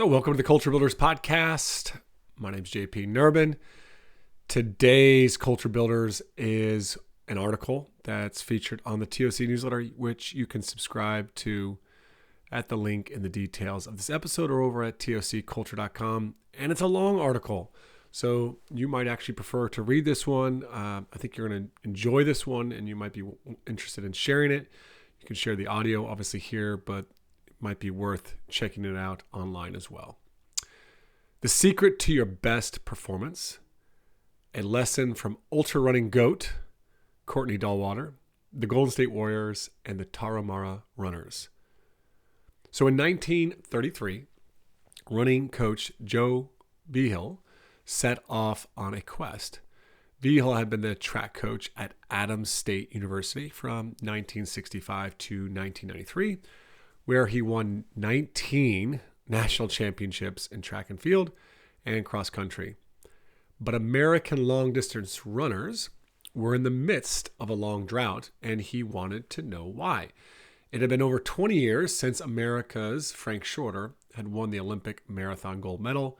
So welcome to the Culture Builders Podcast. My name's JP Nurbin. Today's Culture Builders is an article that's featured on the TOC newsletter, which you can subscribe to at the link in the details of this episode or over at tocculture.com. And it's a long article, so you might actually prefer to read this one. I think you're going to enjoy this one and you might be interested in sharing it. You can share the audio obviously here, but might be worth checking it out online as well. The secret to your best performance, a lesson from ultra running GOAT, Courtney Dauwalter, the Golden State Warriors, and the Tarahumara runners. So in 1933, running coach Joe Vigil set off on a quest. Vigil had been the track coach at Adams State University from 1965 to 1993, where he won 19 national championships in track and field and cross country. But American long-distance runners were in the midst of a long drought, and he wanted to know why. It had been over 20 years since America's Frank Shorter had won the Olympic marathon gold medal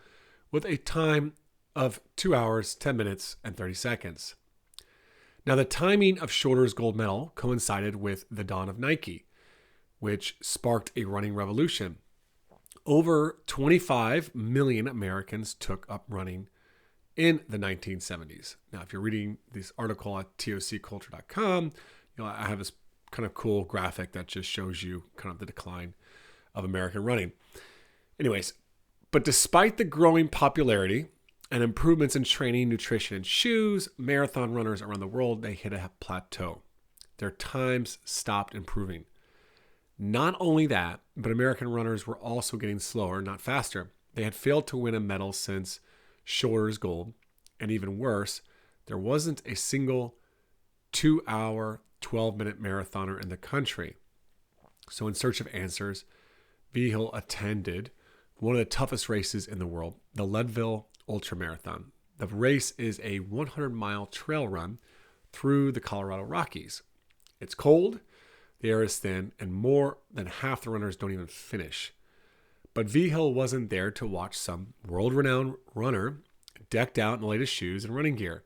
with a time of 2 hours, 10 minutes, and 30 seconds. Now, the timing of Shorter's gold medal coincided with the dawn of Nike, which sparked a running revolution. Over 25 million Americans took up running in the 1970s. Now, if you're reading this article at tocculture.com, I have this kind of cool graphic that just shows you kind of the decline of American running. Anyways, but despite the growing popularity and improvements in training, nutrition, and shoes, marathon runners around the world, they hit a plateau. Their times stopped improving. Not only that, but American runners were also getting slower, not faster. They had failed to win a medal since Shorter's gold. And even worse, there wasn't a single 2-hour, 12-minute marathoner in the country. So in search of answers, Vigil attended one of the toughest races in the world, the Leadville Ultramarathon. The race is a 100-mile trail run through the Colorado Rockies. It's cold, the air is thin, and more than half the runners don't even finish. But Vigil wasn't there to watch some world-renowned runner decked out in the latest shoes and running gear.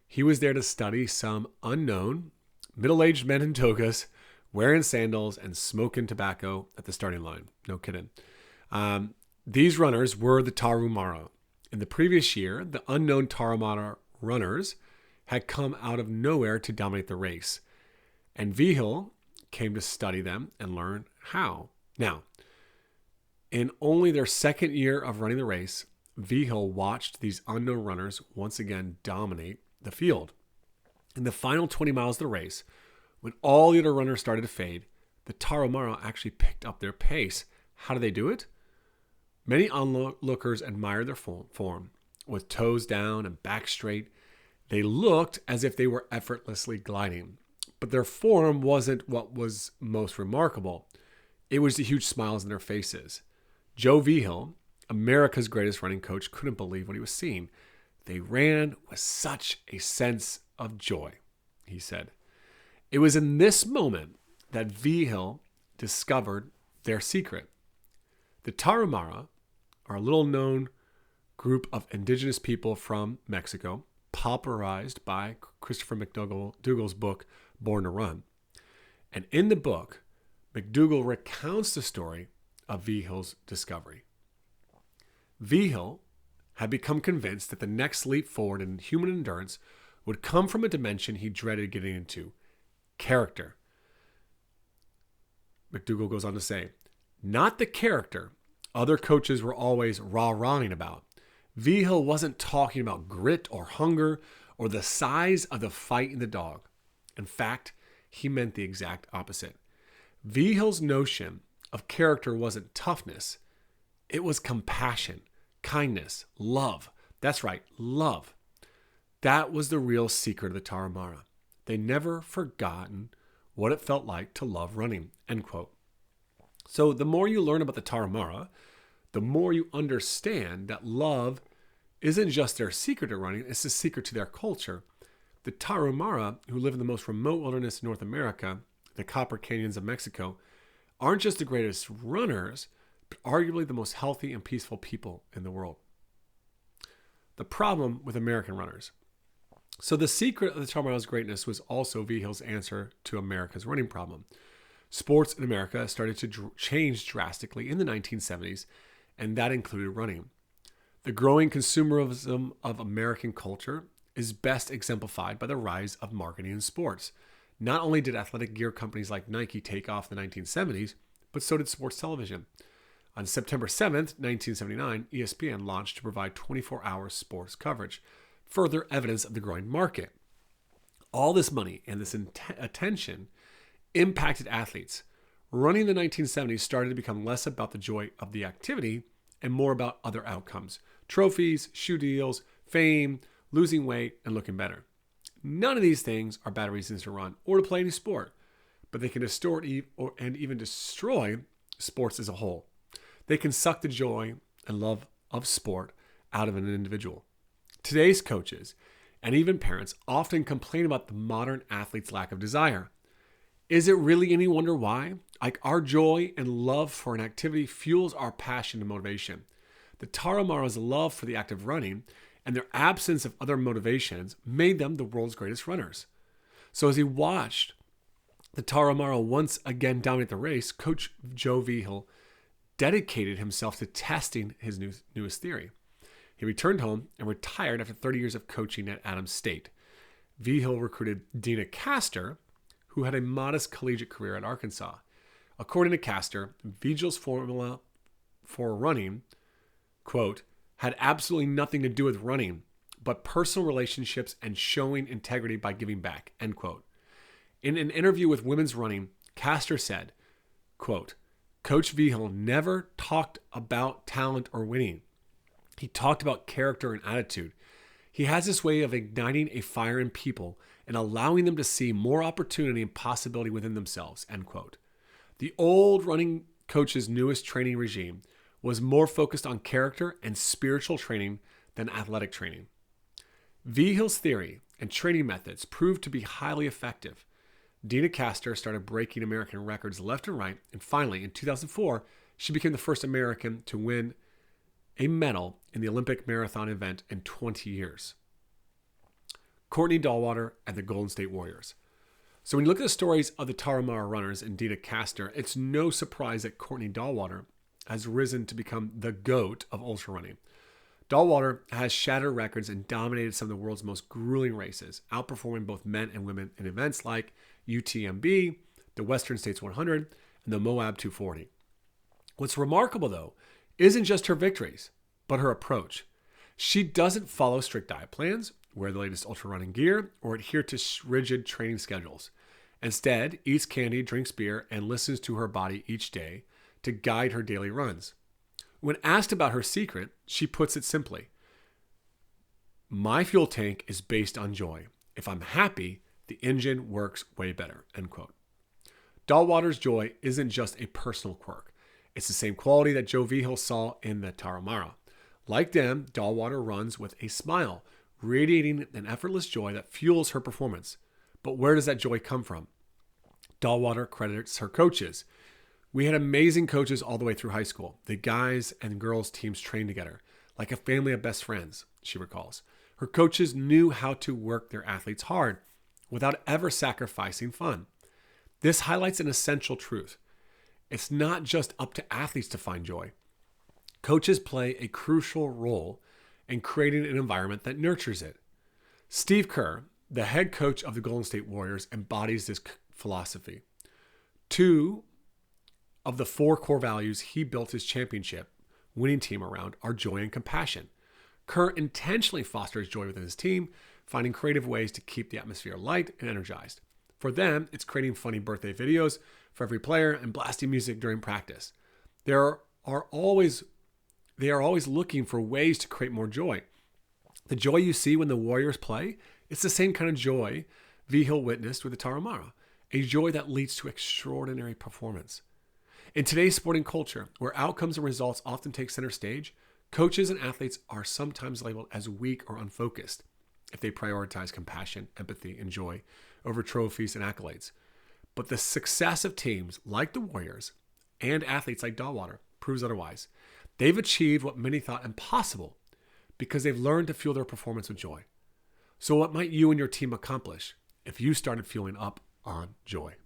He was there to study some unknown, middle-aged men in togas, wearing sandals and smoking tobacco at the starting line. No kidding. These runners were the Tarahumara. In the previous year, the unknown Tarahumara runners had come out of nowhere to dominate the race. And Vigil came to study them and learn how. Now, in only their second year of running the race, Vigil watched these unknown runners once again dominate the field. In the final 20 miles of the race, when all the other runners started to fade, the Tarahumara actually picked up their pace. How did they do it? Many onlookers admired their form. With toes down and back straight, they looked as if they were effortlessly gliding. But their form wasn't what was most remarkable. It was the huge smiles on their faces. Joe Vigil, America's greatest running coach, couldn't believe what he was seeing. They ran with such a sense of joy, he said. It was in this moment that Vigil discovered their secret. The Tarahumara are a little-known group of indigenous people from Mexico, popularized by Christopher McDougall's book, Born to Run. And in the book, McDougall recounts the story of Vigil's discovery. Vigil had become convinced that the next leap forward in human endurance would come from a dimension he dreaded getting into, character. McDougall goes on to say, not the character other coaches were always rah-rahing about. Vigil wasn't talking about grit or hunger or the size of the fight in the dog. In fact, he meant the exact opposite. Vigil's notion of character wasn't toughness. It was compassion, kindness, love. That's right, love. That was the real secret of the Tarahumara. They never forgotten what it felt like to love running, end quote. So the more you learn about the Tarahumara, the more you understand that love isn't just their secret to running, it's the secret to their culture. The Tarahumara, who live in the most remote wilderness in North America, the Copper Canyons of Mexico, aren't just the greatest runners, arguably the most healthy and peaceful people in the world. The problem with American runners. So the secret of the Tarahumara's greatness was also Vigil's answer to America's running problem. Sports in America started to change drastically in the 1970s, and that included running. The growing consumerism of American culture is best exemplified by the rise of marketing in sports. Not only did athletic gear companies like Nike take off in the 1970s, but so did sports television. On September 7th, 1979, ESPN launched to provide 24-hour sports coverage, further evidence of the growing market. All this money and this attention impacted athletes. Running in the 1970s started to become less about the joy of the activity and more about other outcomes: trophies, shoe deals, fame, losing weight, and looking better. None of these things are bad reasons to run or to play any sport, but they can distort and even destroy sports as a whole. They can suck the joy and love of sport out of an individual. Today's coaches and even parents often complain about the modern athlete's lack of desire. Is it really any wonder why? Like, our joy and love for an activity fuels our passion and motivation. The Tarahumara's love for the act of running and their absence of other motivations made them the world's greatest runners. So as he watched the Tarahumara once again dominate the race, Coach Joe Vigil dedicated himself to testing his newest theory. He returned home and retired after 30 years of coaching at Adams State. Vigil recruited Dina Castor, who had a modest collegiate career at Arkansas. According to Castor, Vigil's formula for running, quote, had absolutely nothing to do with running, but personal relationships and showing integrity by giving back, end quote. In an interview with Women's Running, Castor said, quote, Coach Vigil never talked about talent or winning. He talked about character and attitude. He has this way of igniting a fire in people and allowing them to see more opportunity and possibility within themselves, end quote. The old running coach's newest training regime was more focused on character and spiritual training than athletic training. Vigil's theory and training methods proved to be highly effective. Dina Castor started breaking American records left and right, and finally, in 2004, she became the first American to win a medal in the Olympic marathon event in 20 years. Courtney Dauwalter and the Golden State Warriors. So when you look at the stories of the Tarahumara runners and Dina Castor, it's no surprise that Courtney Dauwalter has risen to become the GOAT of ultra running. Dauwalter has shattered records and dominated some of the world's most grueling races, outperforming both men and women in events like UTMB, the Western States 100, and the Moab 240. What's remarkable, though, isn't just her victories, but her approach. She doesn't follow strict diet plans, wear the latest ultra running gear, or adhere to rigid training schedules. Instead, eats candy, drinks beer, and listens to her body each day to guide her daily runs. When asked about her secret, she puts it simply: my fuel tank is based on joy. If I'm happy, the engine works way better, end quote. Dauwalter's joy isn't just a personal quirk. It's the same quality that Joe Vigil saw in the Tarahumara. Like them, Dauwalter runs with a smile, radiating an effortless joy that fuels her performance. But where does that joy come from? Dauwalter credits her coaches. We had amazing coaches all the way through high school. The guys and girls teams trained together, like a family of best friends, she recalls. Her coaches knew how to work their athletes hard without ever sacrificing fun. This highlights an essential truth. It's not just up to athletes to find joy. Coaches play a crucial role in creating an environment that nurtures it. Steve Kerr, the head coach of the Golden State Warriors, embodies this philosophy. 2 of the 4 core values he built his championship winning team around are joy and compassion. Kerr intentionally fosters joy within his team, finding creative ways to keep the atmosphere light and energized. For them, it's creating funny birthday videos for every player and blasting music during practice. They are always looking for ways to create more joy. The joy you see when the Warriors play, it's the same kind of joy Vigil witnessed with the Tarahumara, a joy that leads to extraordinary performance. In today's sporting culture, where outcomes and results often take center stage, coaches and athletes are sometimes labeled as weak or unfocused if they prioritize compassion, empathy, and joy over trophies and accolades. But the success of teams like the Warriors and athletes like Dauwalter proves otherwise. They've achieved what many thought impossible because they've learned to fuel their performance with joy. So what might you and your team accomplish if you started fueling up on joy?